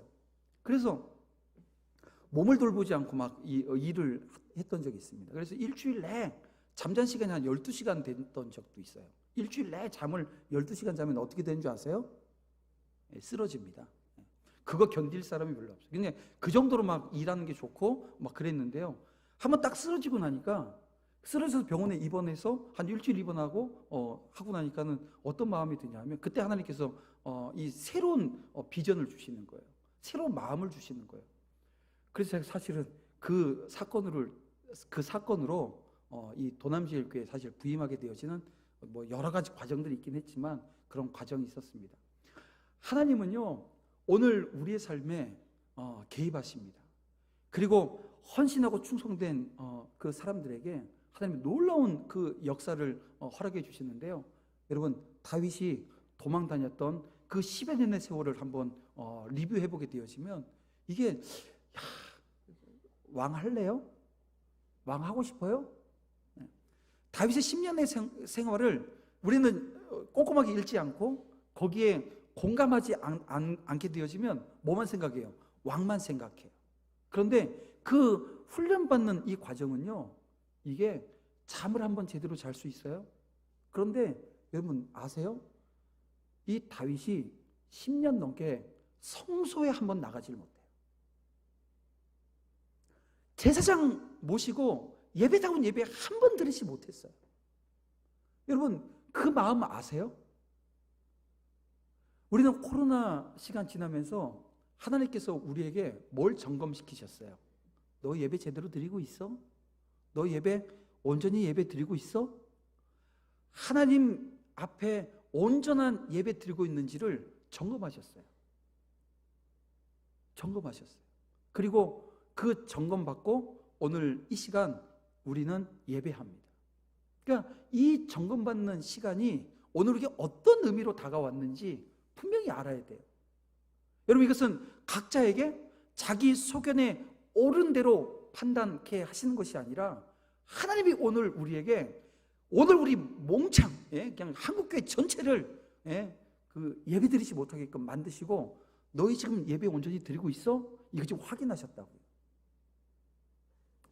그래서 몸을 돌보지 않고 막 일을 했던 적이 있습니다. 그래서 일주일 내에 잠잔 시간이 한 12시간 됐던 적도 있어요. 일주일 내에 잠을 12시간 자면 어떻게 되는 줄 아세요? 쓰러집니다. 그거 견딜 사람이 별로 없어요. 근데 그 정도로 막 일하는 게 좋고 막 그랬는데요. 한번 딱 쓰러지고 나니까 쓰러져서 병원에 입원해서 한 일주일 입원하고 하고 나니까는 어떤 마음이 드냐면 그때 하나님께서 이 새로운 비전을 주시는 거예요. 새로운 마음을 주시는 거예요. 그래서 제가 사실은 그 사건으로 이 도남지역교회에 사실 부임하게 되어지는 뭐 여러 가지 과정들이 있긴 했지만 그런 과정이 있었습니다. 하나님은요 오늘 우리의 삶에 개입하십니다. 그리고 헌신하고 충성된 그 사람들에게 하나님이 놀라운 그 역사를 허락해 주시는데요. 여러분 다윗이 도망 다녔던 그 10여 년의 세월을 한번 리뷰해 보게 되어지면 이게 왕 할래요? 왕 하고 싶어요? 다윗의 10년의 생활을 우리는 꼼꼼하게 읽지 않고 거기에 공감하지 않게 되어지면 뭐만 생각해요? 왕만 생각해요. 그런데 그 훈련받는 이 과정은요, 이게 잠을 한번 제대로 잘 수 있어요? 그런데 여러분 아세요? 이 다윗이 10년 넘게 성소에 한번 나가질 못해요. 제사장 모시고 예배다운 예배 한 번 드리지 못했어요. 여러분 그 마음 아세요? 우리는 코로나 시간 지나면서 하나님께서 우리에게 뭘 점검시키셨어요? 너 예배 제대로 드리고 있어? 너 예배 온전히 예배 드리고 있어? 하나님 앞에 온전한 예배 드리고 있는지를 점검하셨어요. 점검하셨어요. 그리고 그 점검받고 오늘 이 시간 우리는 예배합니다. 그러니까 이 점검받는 시간이 오늘 우리에게 어떤 의미로 다가왔는지 분명히 알아야 돼요. 여러분, 이것은 각자에게 자기 소견에 옳은 대로 판단케 하시는 것이 아니라 하나님이 오늘 우리에게, 오늘 우리 몽창, 그냥 한국교회 전체를 그 예배드리지 못하게끔 만드시고, 너희 지금 예배 온전히 드리고 있어? 이거 지금 확인하셨다고요.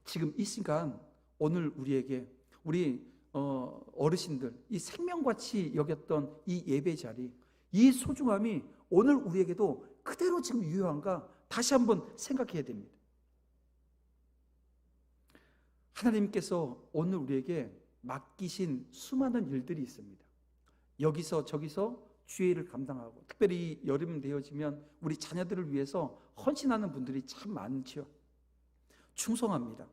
지금 이 시간 오늘 우리에게, 우리 어르신들, 이 생명같이 여겼던 이 예배 자리, 이 소중함이 오늘 우리에게도 그대로 지금 유효한가 다시 한번 생각해야 됩니다. 하나님께서 오늘 우리에게 맡기신 수많은 일들이 있습니다. 여기서 저기서 주의를 감당하고, 특별히 여름 되어지면 우리 자녀들을 위해서 헌신하는 분들이 참 많죠. 충성합니다.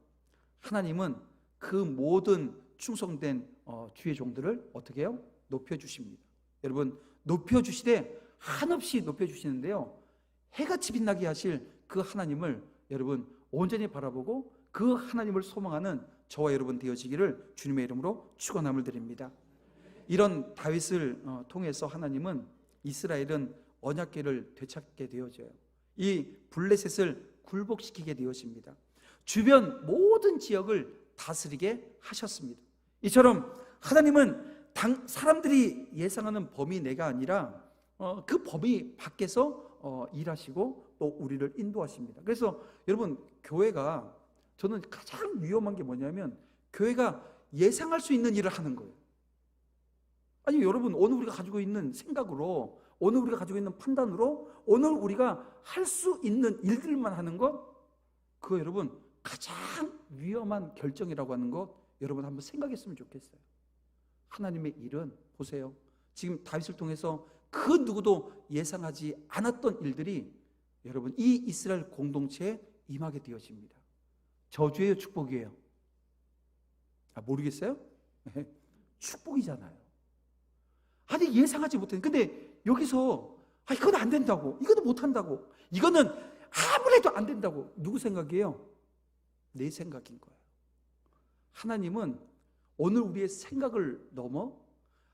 하나님은 그 모든 충성된 주의 종들을 어떻게 해요? 높여주십니다. 여러분, 높여주시되 한없이 높여주시는데요, 해같이 빛나게 하실 그 하나님을 여러분 온전히 바라보고 그 하나님을 소망하는 저와 여러분 되어지기를 주님의 이름으로 축원함을 드립니다. 이런 다윗을 통해서 하나님은 이스라엘은 언약궤를 되찾게 되어져요. 이 블레셋을 굴복시키게 되어집니다. 주변 모든 지역을 다스리게 하셨습니다. 이처럼 하나님은 사람들이 예상하는 범위 내가 아니라 그 범위 밖에서 일하시고 또 우리를 인도하십니다. 그래서 여러분, 교회가, 저는 가장 위험한 게 뭐냐면 교회가 예상할 수 있는 일을 하는 거예요. 아니 여러분, 오늘 우리가 가지고 있는 생각으로, 오늘 우리가 가지고 있는 판단으로 오늘 우리가 할 수 있는 일들만 하는 것, 그거 여러분 가장 위험한 결정이라고 하는 것 여러분 한번 생각했으면 좋겠어요. 하나님의 일은 보세요, 지금 다윗을 통해서 그 누구도 예상하지 않았던 일들이 여러분 이 이스라엘 공동체에 임하게 되어집니다. 저주예요, 축복이에요? 모르겠어요? 축복이잖아요. 아니 예상하지 못했는데, 근데 여기서 이건 안 된다고, 이것도 못한다고, 이거는 아무래도 안 된다고, 누구 생각이에요? 내 생각인 거예요. 하나님은 오늘 우리의 생각을 넘어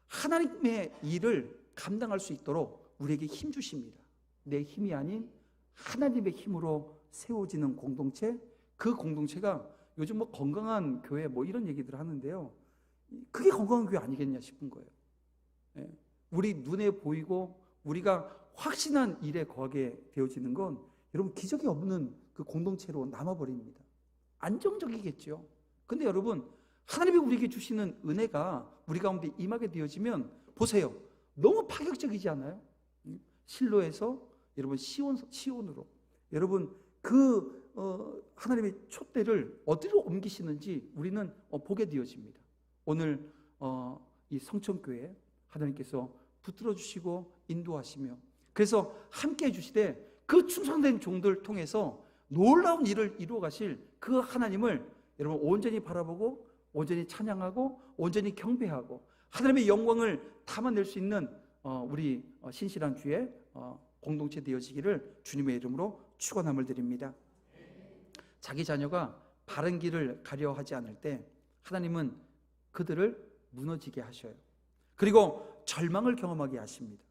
하나님의 일을 감당할 수 있도록 우리에게 힘 주십니다. 내 힘이 아닌 하나님의 힘으로 세워지는 공동체, 그 공동체가 요즘 뭐 건강한 교회 뭐 이런 얘기들 하는데요, 그게 건강한 교회 아니겠냐 싶은 거예요. 우리 눈에 보이고 우리가 확신한 일에 거하게 되어지는 건 여러분 기적이 없는 그 공동체로 남아버립니다. 안정적이겠죠. 근데 여러분, 하나님이 우리에게 주시는 은혜가 우리 가운데 임하게 되어지면 보세요, 너무 파격적이지 않아요? 실로에서 여러분 시온으로, 여러분 그 하나님의 촛대를 어디로 옮기시는지 우리는 보게 되어집니다. 오늘 이 성천교회 하나님께서 붙들어 주시고 인도하시며, 그래서 함께 해주시되 그 충성된 종들 통해서 놀라운 일을 이루어 가실 그 하나님을 여러분 온전히 바라보고 온전히 찬양하고 온전히 경배하고 하나님의 영광을 담아낼 수 있는 우리 신실한 주의 공동체 되어지기를 주님의 이름으로 축원함을 드립니다. 자기 자녀가 바른 길을 가려 하지 않을 때 하나님은 그들을 무너지게 하셔요. 그리고 절망을 경험하게 하십니다.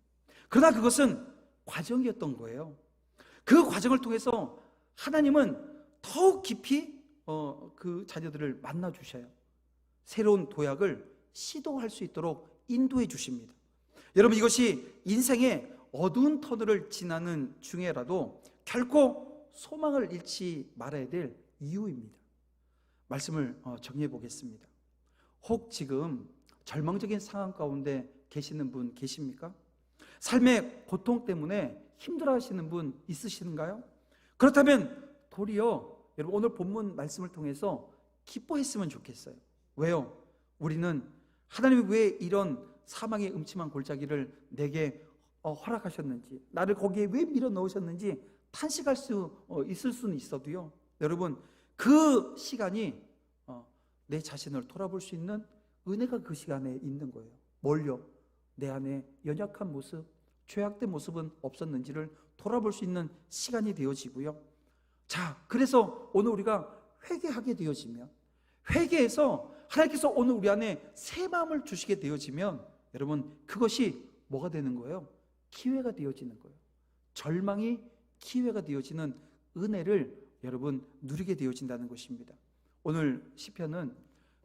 그러나 그것은 과정이었던 거예요. 그 과정을 통해서 하나님은 더욱 깊이 그 자녀들을 만나 주셔요. 새로운 도약을 시도할 수 있도록 인도해 주십니다. 여러분, 이것이 인생의 어두운 터널을 지나는 중에라도 결코 소망을 잃지 말아야 될 이유입니다. 말씀을 정리해 보겠습니다. 혹 지금 절망적인 상황 가운데 계시는 분 계십니까? 삶의 고통 때문에 힘들어하시는 분 있으신가요? 그렇다면 도리어 여러분 오늘 본문 말씀을 통해서 기뻐했으면 좋겠어요. 왜요? 우리는 하나님이 왜 이런 사망의 음침한 골짜기를 내게 허락하셨는지, 나를 거기에 왜 밀어 넣으셨는지 탄식할 수 있을 수는 있어도요, 여러분 그 시간이 내 자신을 돌아볼 수 있는 은혜가 그 시간에 있는 거예요. 뭘요? 내 안에 연약한 모습, 죄악된 모습은 없었는지를 돌아볼 수 있는 시간이 되어지고요. 자, 그래서 오늘 우리가 회개하게 되어지면 회개해서 하나님께서 오늘 우리 안에 새 마음을 주시게 되어지면 여러분 그것이 뭐가 되는 거예요? 기회가 되어지는 거예요. 절망이 기회가 되어지는 은혜를 여러분 누리게 되어진다는 것입니다. 오늘 시편은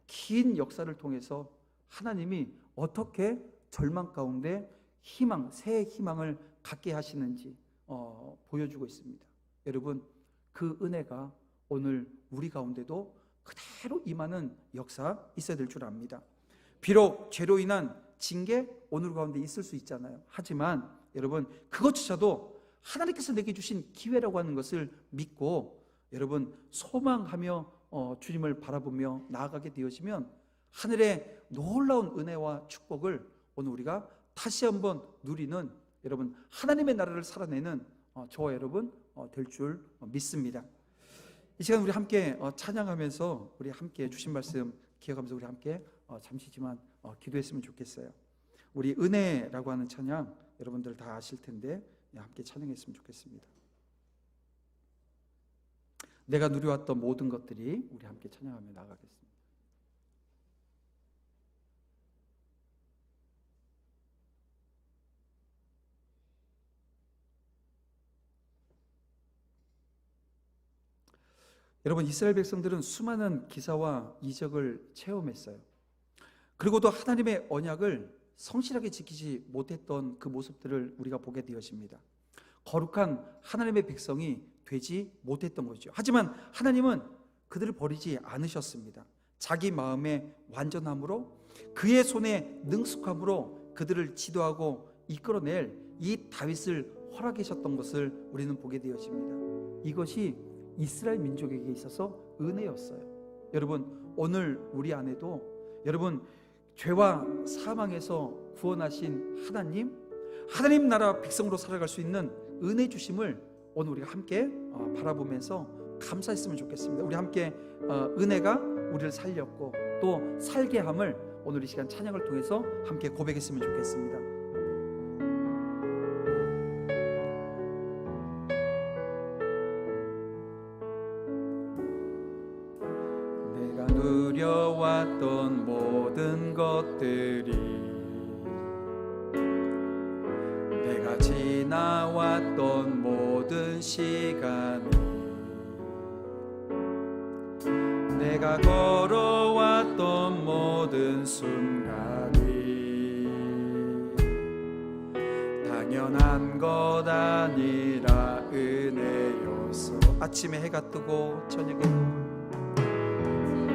긴 역사를 통해서 하나님이 어떻게 절망 가운데 희망, 새 희망을 갖게 하시는지 보여주고 있습니다. 여러분 그 은혜가 오늘 우리 가운데도 그대로 임하는 역사 있어야 될 줄 압니다. 비록 죄로 인한 징계 오늘 가운데 있을 수 있잖아요. 하지만 여러분 그것조차도 하나님께서 내게 주신 기회라고 하는 것을 믿고 여러분 소망하며 주님을 바라보며 나아가게 되어지면 하늘의 놀라운 은혜와 축복을 오늘 우리가 다시 한번 누리는 여러분 하나님의 나라를 살아내는 저와 여러분 될 줄 믿습니다. 이 시간 우리 함께 찬양하면서 우리 함께 주신 말씀 기억하면서 우리 함께 잠시지만 기도했으면 좋겠어요. 우리 은혜라고 하는 찬양 여러분들 다 아실 텐데 함께 찬양했으면 좋겠습니다. 내가 누려왔던 모든 것들이 우리 함께 찬양하며 나아가겠습니다. 여러분 이스라엘 백성들은 수많은 기사와 이적을 체험했어요. 그리고도 하나님의 언약을 성실하게 지키지 못했던 그 모습들을 우리가 보게 되어집니다. 거룩한 하나님의 백성이 되지 못했던 거죠. 하지만 하나님은 그들을 버리지 않으셨습니다. 자기 마음의 완전함으로 그의 손의 능숙함으로 그들을 지도하고 이끌어낼 이 다윗을 허락하셨던 것을 우리는 보게 되어집니다. 이것이 이스라엘 민족에게 있어서 은혜였어요. 여러분 오늘 우리 안에도 여러분 죄와 사망에서 구원하신 하나님 나라 백성으로 살아갈 수 있는 은혜 주심을 오늘 우리가 함께 바라보면서 감사했으면 좋겠습니다. 우리 함께 은혜가 우리를 살렸고 또 살게 함을 오늘 이 시간 찬양을 통해서 함께 고백했으면 좋겠습니다. 내가 누려왔던 모든 것들이 내가 지나왔던 모든 시간이 내가 걸어왔던 모든 순간이 당연한 것 아니라 은혜였어. 아침에 해가 뜨고 저녁에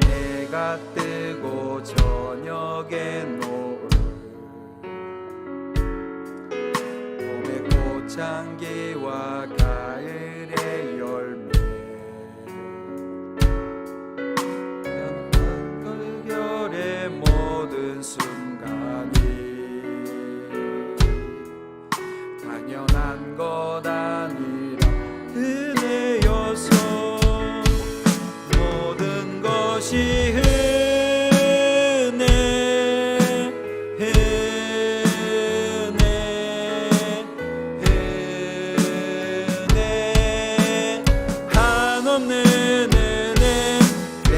해가 뜨고 저녁에 노을 봄의 꽃향기와 가을의 열매 겨울의 모든 순간이 당연한 것 아니라 은혜여서 모든 것이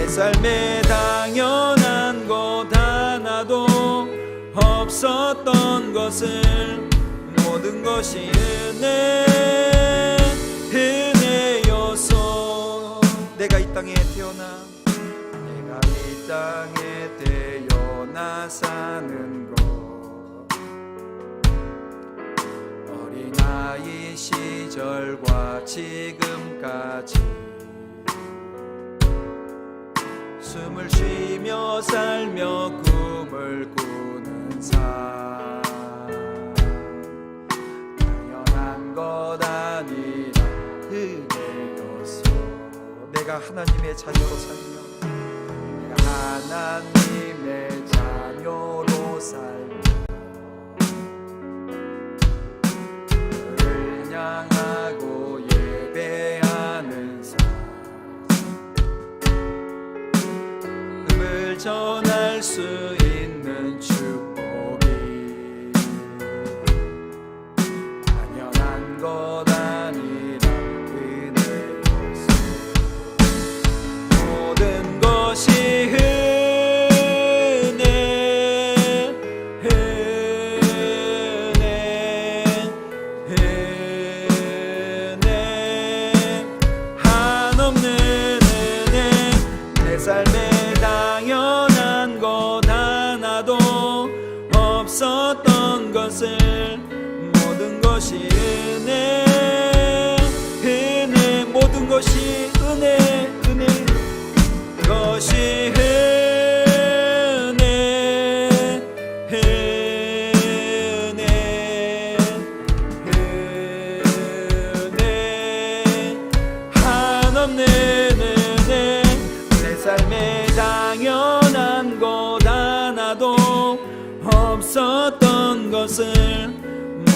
삶에 당연한 것 하나도 없었던 것을 모든 것이 은혜여서 내가 이 땅에 태어나 사는 것 어린아이 시절과 지금까지 숨을 쉬며 살며 꿈을 꾸는 삶 당연한 것 아니라 은혜여서 내가 하나님의 자녀로 살며 내가 하나님의 자녀로 살며 그를 향하고 예배하는 삶 전할 수 있는 축복이 당연한 것 아니라 은혜였어 모든 것이 은혜여서 삶에 당연한 것 하나도 없었던 것을 모든 것이 은혜, 은혜, 모든 것이 은혜, 은혜, 그것이 은혜, 은혜, 은혜, 한없는 은혜. 내 삶에 당연한 것 하나도 없었던 것을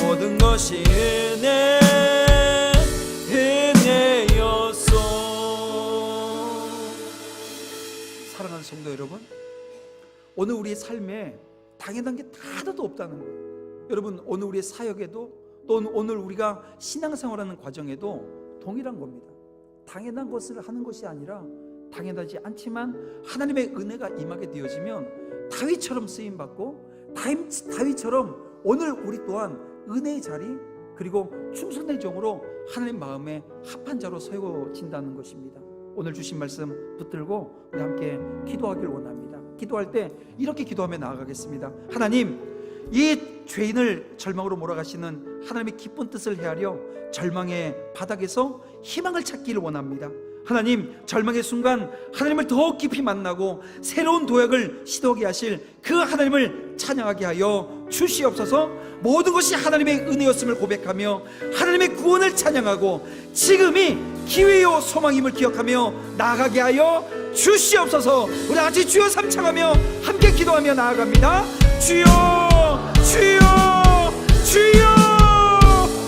모든 것이 은혜, 은혜였소. 사랑하는 성도 여러분, 오늘 우리의 삶에 당연한 게 하나도 없다는 거예요. 여러분, 오늘 우리의 사역에도 또 오늘 우리가 신앙생활하는 과정에도 동일한 겁니다. 당연한 것을 하는 것이 아니라 당연하지 않지만 하나님의 은혜가 임하게 되어지면 다윗처럼 쓰임받고 다윗처럼 오늘 우리 또한 은혜의 자리 그리고 충성된 종으로 하나님 마음에 합한 자로 세워진다는 것입니다. 오늘 주신 말씀 붙들고 우리 함께 기도하길 원합니다. 기도할 때 이렇게 기도하며 나아가겠습니다. 하나님, 이 죄인을 절망으로 몰아가시는 하나님의 기쁜 뜻을 헤아려 절망의 바닥에서 희망을 찾기를 원합니다. 하나님, 절망의 순간 하나님을 더 깊이 만나고 새로운 도약을 시도하게 하실 그 하나님을 찬양하게 하여 주시옵소서. 모든 것이 하나님의 은혜였음을 고백하며 하나님의 구원을 찬양하고 지금이 기회요 소망임을 기억하며 나아가게 하여 주시옵소서. 우리 같이 주여 삼창하며 함께 기도하며 나아갑니다. 주여, 주여, 주여.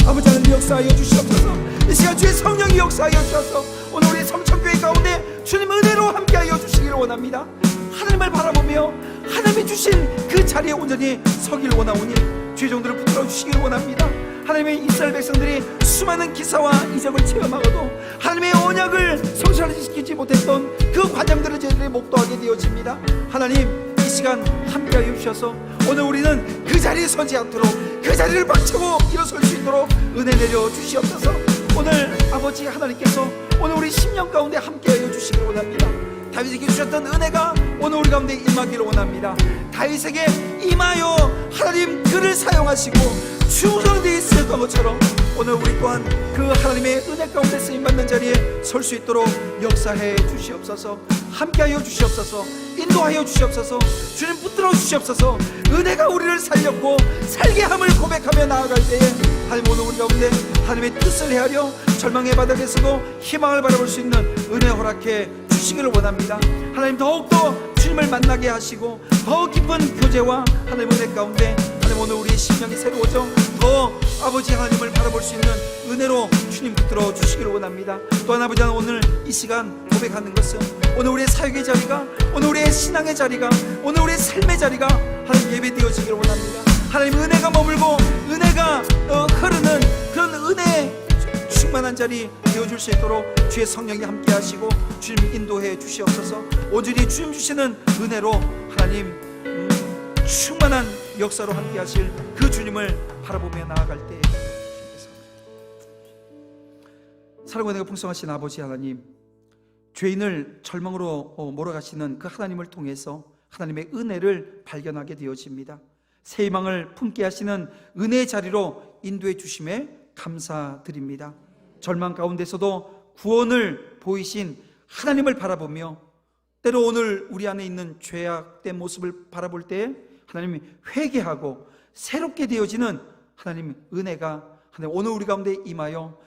아버지 하나님 역사하여 주시옵소서. 이 시간 주의 성령이 역사하여 주셔서 오늘 우리 성천교회 가운데 주님 은혜로 함께하여 주시기를 원합니다. 하나님을 바라보며 하나님이 주신 그 자리에 온전히 서기를 원하오니 주의 종들을 붙들어 주시기를 원합니다. 하나님의 이스라엘 백성들이 수많은 기사와 이적을 체험하고도 하나님의 언약을 성취시키지 못했던 그 과정들을 저희들이 목도하게 되어집니다. 하나님, 이 시간 함께하여 주셔서 오늘 우리는 그 자리에 서지 않도록 그 자리를 박차고 일어설 수 있도록 은혜 내려 주시옵소서. 오늘 아버지 하나님께서 오늘 우리 10년 가운데 함께하여 주시기를 원합니다. 다윗에게 주셨던 은혜가 오늘 우리 가운데 임하기를 원합니다. 다윗에게 임하여 하나님 그를 사용하시고 충성되어 있었던 것처럼 오늘 우리 또한 그 하나님의 은혜 가운데 쓰임받는 자리에 설 수 있도록 역사해 주시옵소서. 함께하여 주시옵소서. 인도하여 주시옵소서. 주님 붙들어 주시옵소서. 은혜가 우리를 살렸고 살게 함을 고백하며 나아갈 때에 하나님 오늘 우리 가운데 하나님의 뜻을 헤아려 절망의 바닥에서도 희망을 바라볼 수 있는 은혜 허락해 주시기를 원합니다. 하나님 더욱더 주님을 만나게 하시고 더 깊은 교제와 하나님 은혜 가운데 하나님 오늘 우리의 심령이 새로워져 더 아버지 하나님을 바라볼 수 있는 은혜로 주님 붙들어 주시기를 원합니다. 또한 아버지 하나님 오늘 이 시간 고백하는 것은 오늘 우리의 사역의 자리가 오늘 우리의 신앙의 자리가 오늘 우리의 삶의 자리가 하나님 예배되어지기를 원합니다. 하나님 은혜가 머물고 은혜가 흐르는 그런 은혜 충만한 자리 되어줄 수 있도록 주의 성령이 함께 하시고 주님 인도해 주시옵소서. 온전히 주님 주시는 은혜로 하나님 충만한 역사로 함께 하실 그 주님을 바라보며 나아갈 때 사랑과 은혜가 풍성하신 아버지 하나님, 죄인을 절망으로 몰아가시는 그 하나님을 통해서 하나님의 은혜를 발견하게 되어집니다. 새 희망을 품게 하시는 은혜의 자리로 인도해 주심에 감사드립니다. 절망 가운데서도 구원을 보이신 하나님을 바라보며 때로 오늘 우리 안에 있는 죄악된 모습을 바라볼 때 하나님이 회개하고 새롭게 되어지는 하나님 은혜가 하나님 오늘 우리 가운데 임하여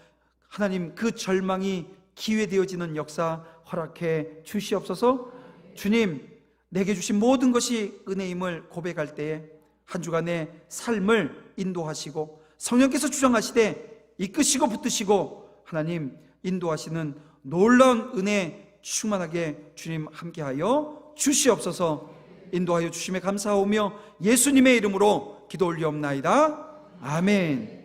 하나님 그 절망이 기회 되어지는 역사 허락해 주시옵소서. 주님, 내게 주신 모든 것이 은혜임을 고백할 때에 한 주간의 삶을 인도하시고 성령께서 주장하시되 이끄시고 붙드시고 하나님 인도하시는 놀라운 은혜 충만하게 주님 함께하여 주시옵소서. 인도하여 주심에 감사하오며 예수님의 이름으로 기도 올리옵나이다. 아멘.